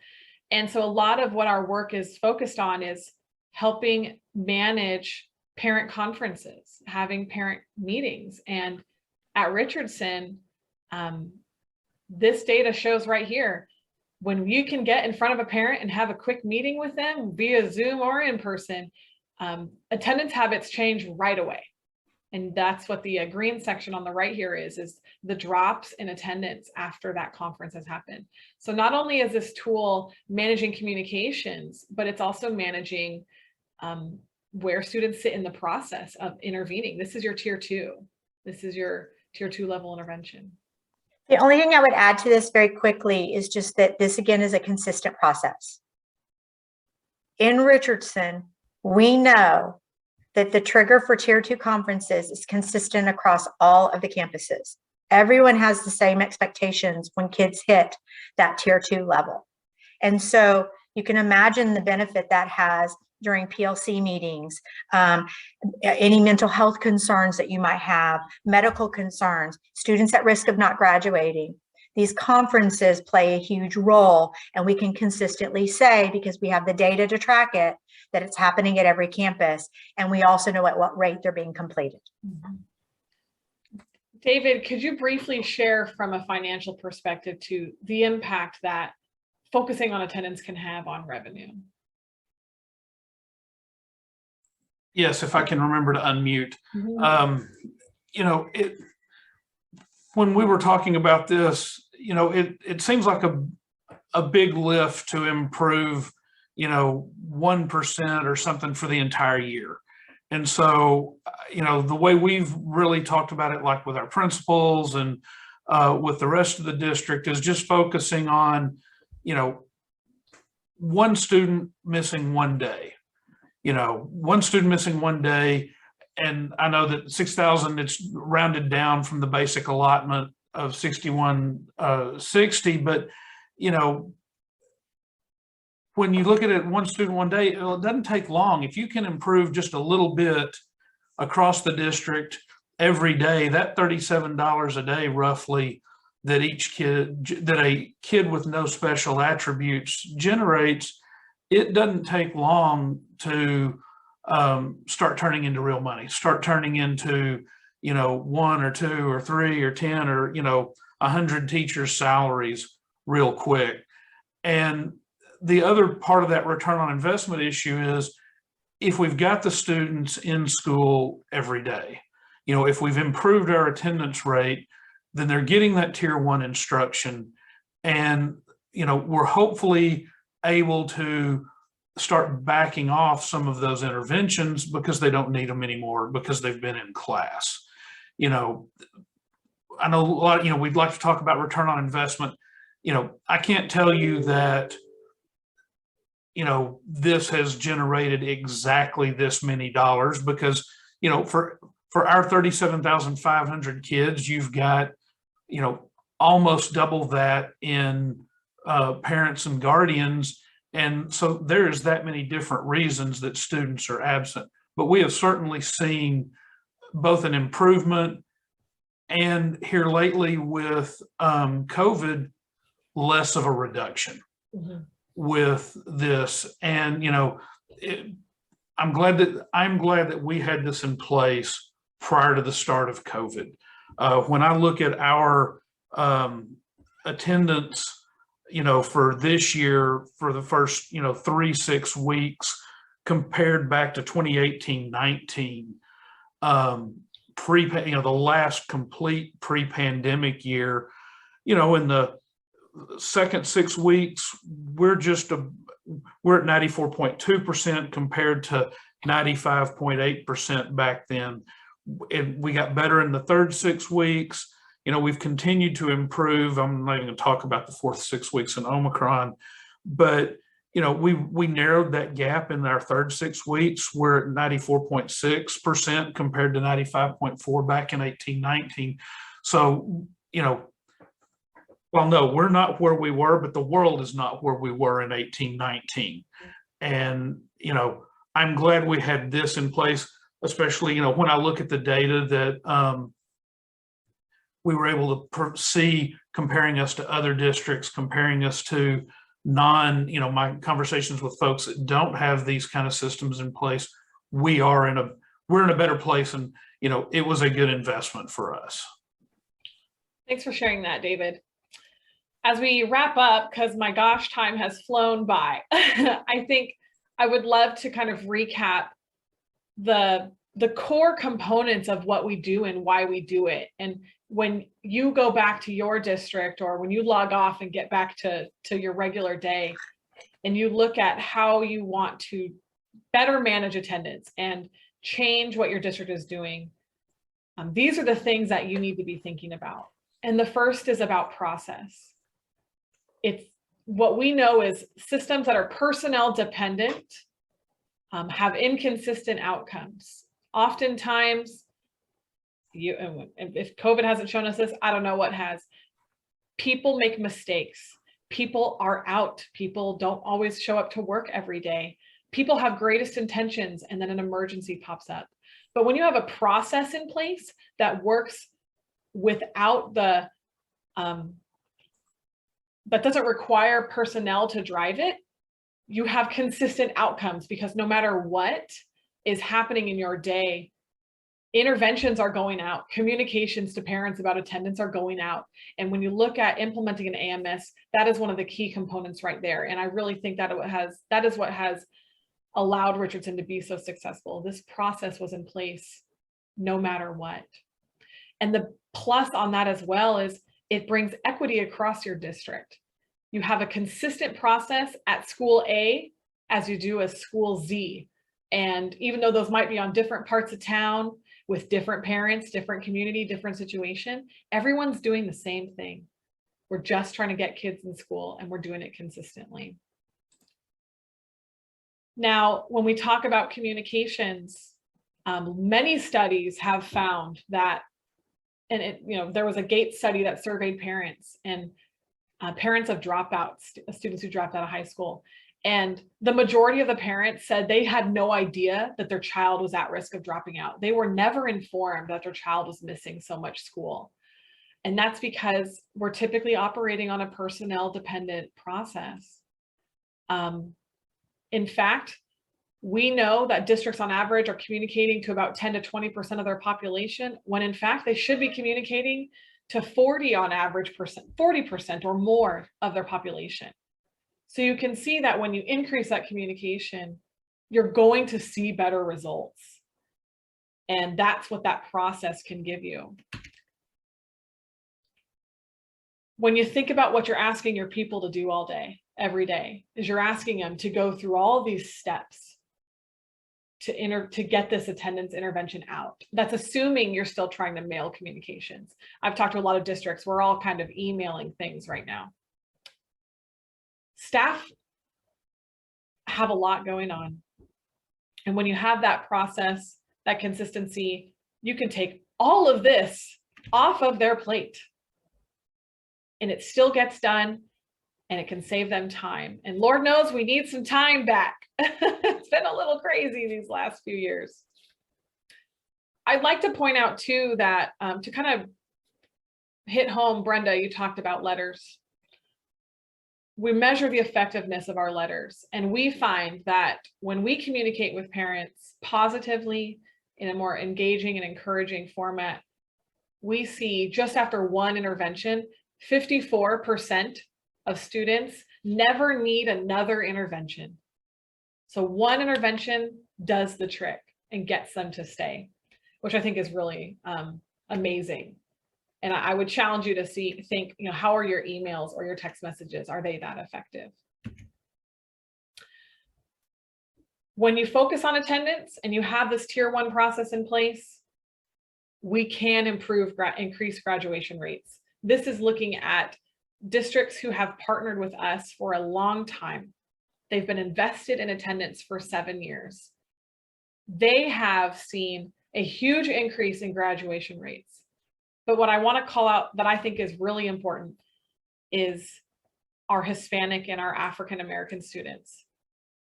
And so a lot of what our work is focused on is helping manage parent conferences, having parent meetings. And at Richardson, this data shows right here, when you can get in front of a parent and have a quick meeting with them via Zoom or in person, attendance habits change right away. And that's what the green section on the right here is the drops in attendance after that conference has happened. So not only is this tool managing communications, but it's also managing where students sit in the process of intervening. This is your tier 2. This is your tier 2 level intervention. The only thing I would add to this very quickly is just that this, again, is a consistent process. In Richardson, we know that the trigger for tier 2 conferences is consistent across all of the campuses. Everyone has the same expectations when kids hit that tier 2 level. And so you can imagine the benefit that has during PLC meetings, any mental health concerns that you might have, medical concerns, students at risk of not graduating. These conferences play a huge role, and we can consistently say, because we have the data to track it, that it's happening at every campus, and we also know at what rate they're being completed. David, could you briefly share from a financial perspective to the impact that focusing on attendance can have on revenue? Yes, if I can remember to unmute. You know, when we were talking about this, you know, it seems like a big lift to improve, you know, 1% or something for the entire year. And so, you know, the way we've really talked about it, like with our principals and with the rest of the district, is just focusing on, you know, one student missing one day, you know, one student missing one day. And I know that 6,000, it's rounded down from the basic allotment of 6160, but, you know, when you look at it, one student, one day, it doesn't take long. If you can improve just a little bit across the district every day, that $37 a day roughly that a kid with no special attributes generates, it doesn't take long to start turning into real money, start turning into, you know, 1 or 2 or 3 or 10 or, you know, 100 teachers' salaries real quick. And the other part of that return on investment issue is, if we've got the students in school every day, you know, if we've improved our attendance rate, then they're getting that tier 1 instruction. And, you know, we're hopefully able to start backing off some of those interventions because they don't need them anymore because they've been in class. You know, I know a lot, you know, we'd like to talk about return on investment. You know, I can't tell you that, you know, this has generated exactly this many dollars because, you know, for our 37,500 kids, you've got, you know, almost double that in parents and guardians. And so there's that many different reasons that students are absent. But we have certainly seen both an improvement and here lately with COVID, less of a reduction with this. And, you know, I'm glad that we had this in place prior to the start of COVID. When I look at our attendance, you know, for this year, for the first, you know, 3-6 weeks compared back to 2018-19, you know, the last complete pre-pandemic year, you know, in the second 6 weeks, we're at 94.2% compared to 95.8% back then. And we got better in the third 6 weeks. You know, we've continued to improve. I'm not even going to talk about the fourth 6 weeks in Omicron, but, you know, we narrowed that gap in our third 6 weeks. We're at 94.6% compared to 95.4 back in 18-19. So, you know, well, no, we're not where we were, but the world is not where we were in 18-19. And, you know, I'm glad we had this in place, especially, you know, when I look at the data that we were able to see, comparing us to other districts, comparing us to you know, my conversations with folks that don't have these kind of systems in place, we're in a better place. And, you know, it was a good investment for us. Thanks for sharing that, David. As we wrap up, because my gosh, time has flown by, I think I would love to kind of recap the core components of what we do and why we do it. And when you go back to your district, or when you log off and get back to your regular day, and you look at how you want to better manage attendance and change what your district is doing, these are the things that you need to be thinking about. And the first is about process. It's what we know is systems that are personnel dependent have inconsistent outcomes. Oftentimes, if COVID hasn't shown us this, I don't know what has. People make mistakes. People are out. People don't always show up to work every day. People have greatest intentions, and then an emergency pops up. But when you have a process in place that works without the that doesn't require personnel to drive it, you have consistent outcomes, because no matter what is happening in your day, interventions are going out, communications to parents about attendance are going out. And when you look at implementing an AMS, that is one of the key components right there. And I really think that that is what has allowed Richardson to be so successful. This process was in place no matter what. And the plus on that as well is it brings equity across your district. You have a consistent process at school A as you do as school Z. And even though those might be on different parts of town with different parents, different community, different situation, everyone's doing the same thing. We're just trying to get kids in school, and we're doing it consistently. Now, when we talk about communications, many studies have found that, and there was a Gates study that surveyed parents and parents of dropouts, students who dropped out of high school. And the majority of the parents said they had no idea that their child was at risk of dropping out. They were never informed that their child was missing so much school. And that's because we're typically operating on a personnel dependent process. In fact, we know that districts on average are communicating to about 10 to 20% of their population, when in fact they should be communicating to 40% or more of their population. So you can see that when you increase that communication, you're going to see better results. And that's what that process can give you. When you think about what you're asking your people to do all day, every day, is you're asking them to go through all these steps to get this attendance intervention out. That's assuming you're still trying to mail communications. I've talked to a lot of districts. We're all kind of emailing things right now. Staff have a lot going on. And when you have that process, that consistency, you can take all of this off of their plate and it still gets done, and it can save them time. And Lord knows we need some time back. It's been a little crazy these last few years. I'd like to point out too that to kind of hit home, Brenda, you talked about letters. We measure the effectiveness of our letters, and we find that when we communicate with parents positively in a more engaging and encouraging format, we see just after one intervention, 54% of students never need another intervention. So one intervention does the trick and gets them to stay, which I think is really amazing. And I would challenge you to think, how are your emails or your text messages? Are they that effective? When you focus on attendance and you have this tier 1 process in place, we can increase graduation rates. This is looking at districts who have partnered with us for a long time. They've been invested in attendance for 7 years. They have seen a huge increase in graduation rates. But what I want to call out that I think is really important is our Hispanic and our African American students.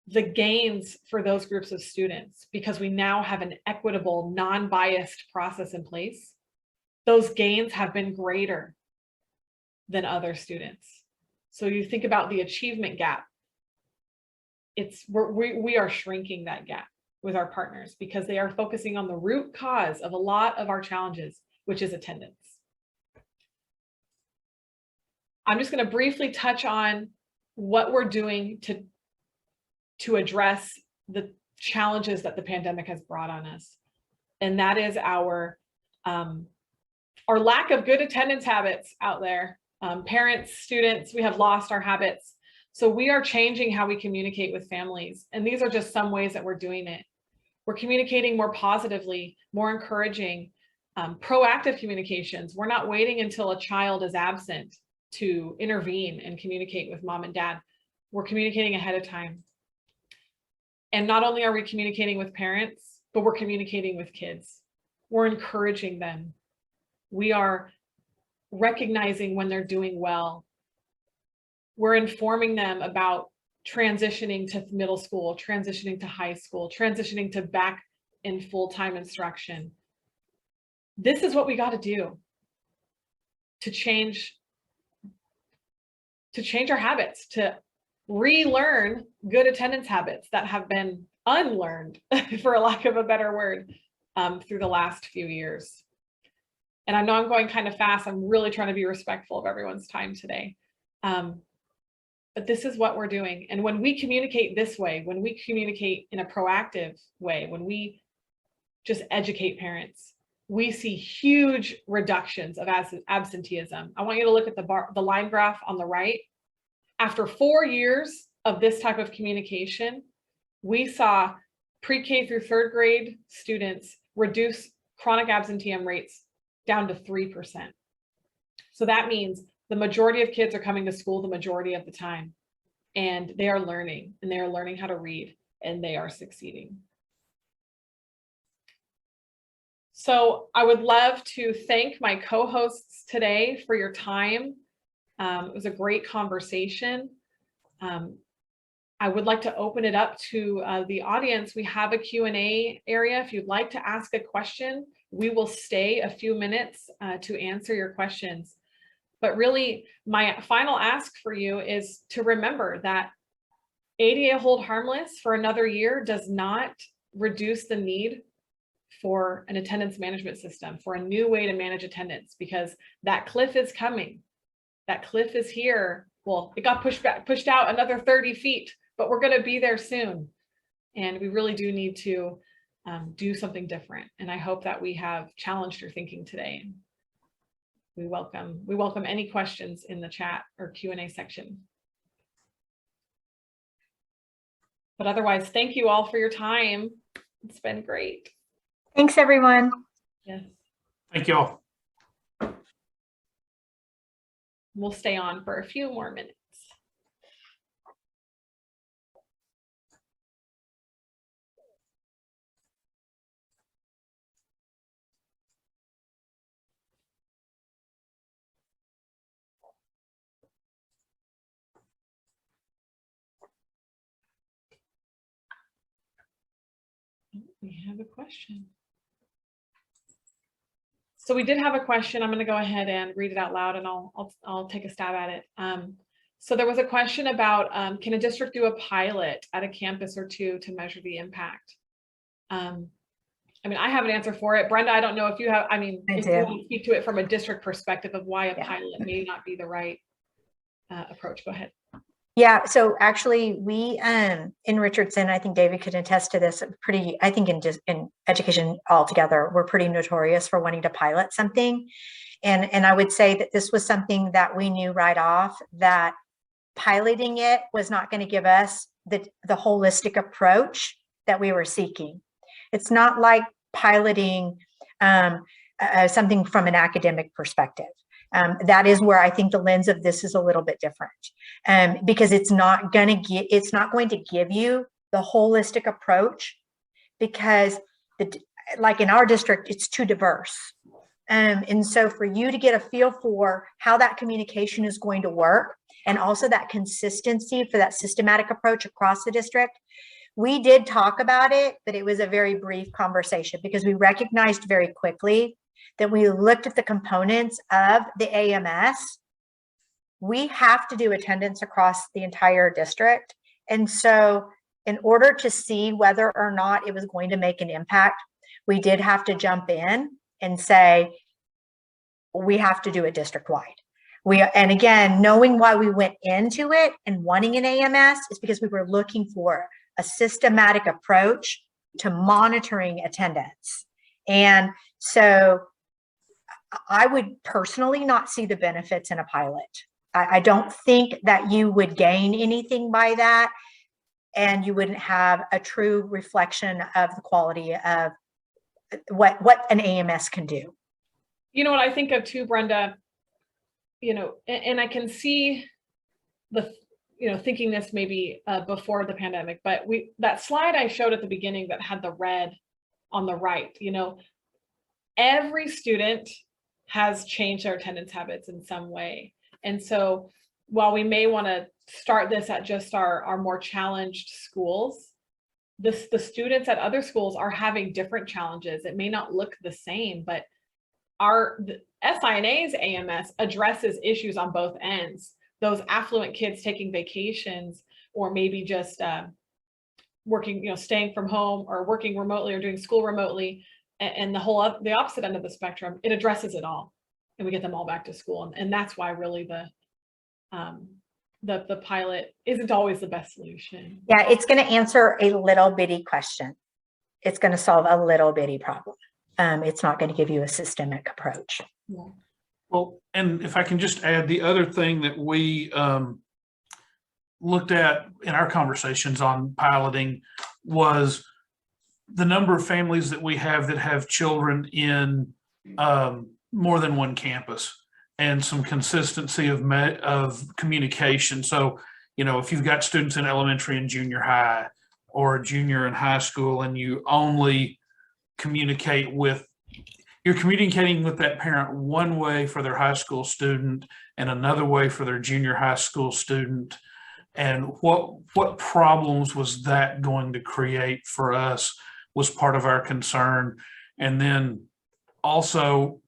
The gains for those groups of students, because we now have an equitable, non-biased process in place, those gains have been greater than other students. So you think about the achievement gap. We are shrinking that gap with our partners because they are focusing on the root cause of a lot of our challenges, which is attendance. I'm just going to briefly touch on what we're doing to address the challenges that the pandemic has brought on us. And that is our lack of good attendance habits out there. Parents, students, we have lost our habits. So we are changing how we communicate with families. And these are just some ways that we're doing it. We're communicating more positively, more encouraging, proactive communications. We're not waiting until a child is absent to intervene and communicate with mom and dad. We're communicating ahead of time. And not only are we communicating with parents, but we're communicating with kids. We're encouraging them. We are recognizing when they're doing well. We're informing them about transitioning to middle school, transitioning to high school, transitioning to back in full-time instruction. This is what we got to do to change change our habits, to relearn good attendance habits that have been unlearned, for a lack of a better word, through the last few years. And I know I'm going kind of fast. I'm really trying to be respectful of everyone's time today. But this is what we're doing. And when we communicate this way, when we communicate in a proactive way, when we just educate parents, we see huge reductions of absenteeism. I want you to look at the line graph on the right. After 4 years of this type of communication, we saw pre-K through third grade students reduce chronic absenteeism rates down to 3%. So that means the majority of kids are coming to school the majority of the time, and they are learning, and they are learning how to read, and they are succeeding. So I would love to thank my co-hosts today for your time. It was a great conversation. I would like to open it up to the audience. We have a Q&A area. If you'd like to ask a question, we will stay a few minutes to answer your questions. But really, my final ask for you is to remember that ADA Hold Harmless for another year does not reduce the need for an attendance management system, for a new way to manage attendance, because that cliff is coming. That cliff is here. Well, it got pushed out another 30 feet, but we're going to be there soon. And we really do need to do something different. And I hope that we have challenged your thinking today. We welcome any questions in the chat or Q&A section. But otherwise, thank you all for your time. It's been great. Thanks, everyone. Yes. Thank you all. We'll stay on for a few more minutes. We have a question. So we did have a question. I'm going to go ahead and read it out loud, and I'll take a stab at it. So there was a question about, can a district do a pilot at a campus or two to measure the impact? I mean, I have an answer for it. Brenda, I don't know if you have, if you want to speak to it from a district perspective of why a pilot may not be the right approach. Go ahead. Yeah, so actually we in Richardson, I think David could attest to this, I think in education altogether, we're pretty notorious for wanting to pilot something. And I would say that this was something that we knew right off, that piloting it was not going to give us the holistic approach that we were seeking. It's not like piloting something from an academic perspective. That is where I think the lens of this is a little bit different, because it's not going to give you the holistic approach, because like in our district, it's too diverse. And so for you to get a feel for how that communication is going to work, and also that consistency for that systematic approach across the district, we did talk about it, but it was a very brief conversation, because we recognized very quickly that we looked at the components of the AMS. We have to do attendance across the entire district. And so in order to see whether or not it was going to make an impact, we did have to jump in and say, we have to do it district-wide. And again, knowing why we went into it and wanting an AMS is because we were looking for a systematic approach to monitoring attendance. And so I would personally not see the benefits in a pilot. I don't think that you would gain anything by that, and you wouldn't have a true reflection of the quality of what an AMS can do. You know what I think of too, Brenda, and I can see thinking this maybe before the pandemic, but that slide I showed at the beginning that had the red on the right, every student has changed their attendance habits in some way. And so while we may want to start this at just our more challenged schools, the students at other schools are having different challenges. It may not look the same, but the SI&A's AMS addresses issues on both ends. those affluent kids taking vacations, or maybe just working, staying from home or working remotely or doing school remotely, and the opposite end of the spectrum, it addresses it all, and we get them all back to school. And that's why really the pilot isn't always the best solution. Yeah, it's going to answer a little bitty question. It's going to solve a little bitty problem. It's not going to give you a systemic approach. Yeah. Well, and if I can just add, the other thing that we looked at in our conversations on piloting was the number of families that we have that have children in more than one campus, and some consistency of communication. So, if you've got students in elementary and junior high, or junior and high school, and you only you're communicating with that parent one way for their high school student and another way for their junior high school student. And what problems was that going to create for us was part of our concern. And then also,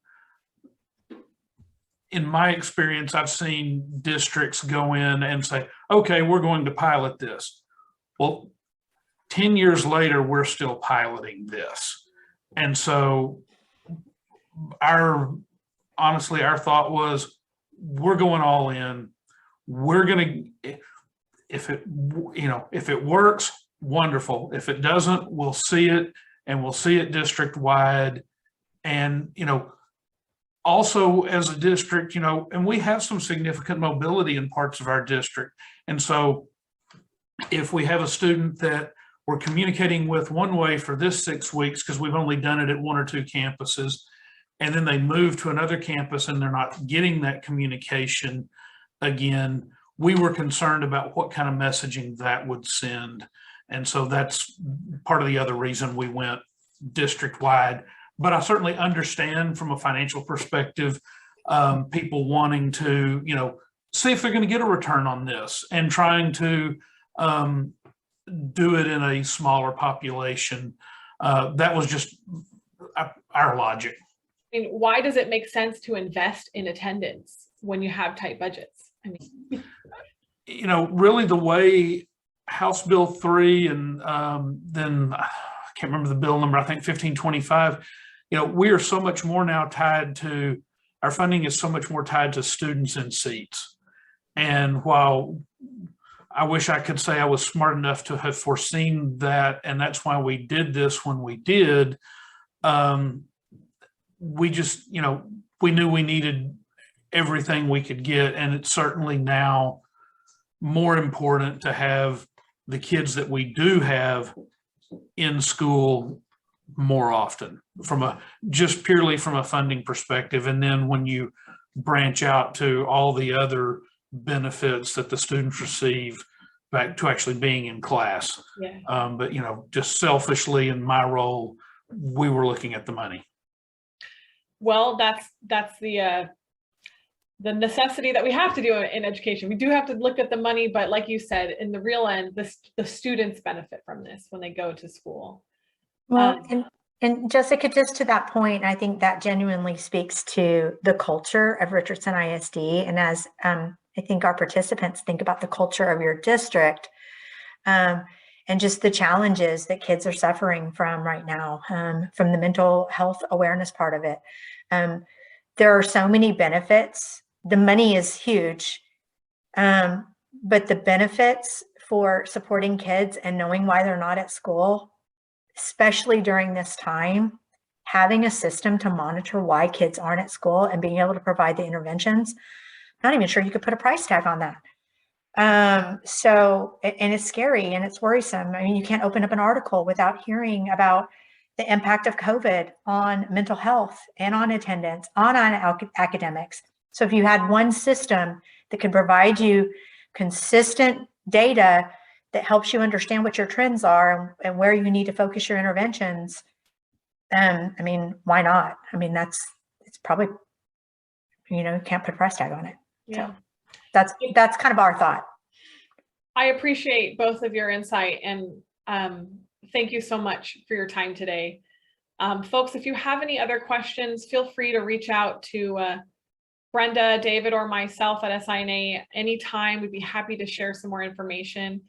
in my experience, I've seen districts go in and say, okay, we're going to pilot this. Well, 10 years later, we're still piloting this. And so honestly, our thought was, we're going all in. We're going to, if it works, wonderful. If it doesn't, we'll see it, and we'll see it district wide. And, also as a district, and we have some significant mobility in parts of our district. And so if we have a student that we're communicating with one way for this 6 weeks, because we've only done it at 1 or 2 campuses, and then they move to another campus and they're not getting that communication again, we were concerned about what kind of messaging that would send. And so that's part of the other reason we went district wide. But I certainly understand from a financial perspective, people wanting to, see if they're going to get a return on this, and trying to do it in a smaller population. That was just our logic. I mean, why does it make sense to invest in attendance when you have tight budgets? I mean, really the way House Bill 3 and then I can't remember the bill number, I think 1525, we are so much more now tied to, our funding is so much more tied to students and seats. And while I wish I could say I was smart enough to have foreseen that, and that's why we did this when we did, we just, we knew we needed everything we could get. And it's certainly now more important to have the kids that we do have in school more often, just purely from a funding perspective. And then when you branch out to all the other benefits that the students receive back to actually being in class. Yeah. But, just selfishly in my role, we were looking at the money. Well, that's the necessity that we have to do in education. We do have to look at the money, but like you said, in the real end, the students benefit from this when they go to school. Well, and Jessica, just to that point, I think that genuinely speaks to the culture of Richardson ISD. And as I think our participants think about the culture of your district, and just the challenges that kids are suffering from right now, from the mental health awareness part of it. There are so many benefits. The money is huge, but the benefits for supporting kids and knowing why they're not at school, especially during this time, having a system to monitor why kids aren't at school and being able to provide the interventions, not even sure you could put a price tag on that. So, and it's scary and it's worrisome. I mean, you can't open up an article without hearing about the impact of COVID on mental health and on attendance, on academics. So if you had one system that could provide you consistent data that helps you understand what your trends are and where you need to focus your interventions, then, I mean, why not? I mean, it's probably, you can't put a price tag on it. Yeah. So that's kind of our thought. I appreciate both of your insight, and thank you so much for your time today. Folks, if you have any other questions, feel free to reach out to Brenda, David, or myself at SI&A anytime. We'd be happy to share some more information.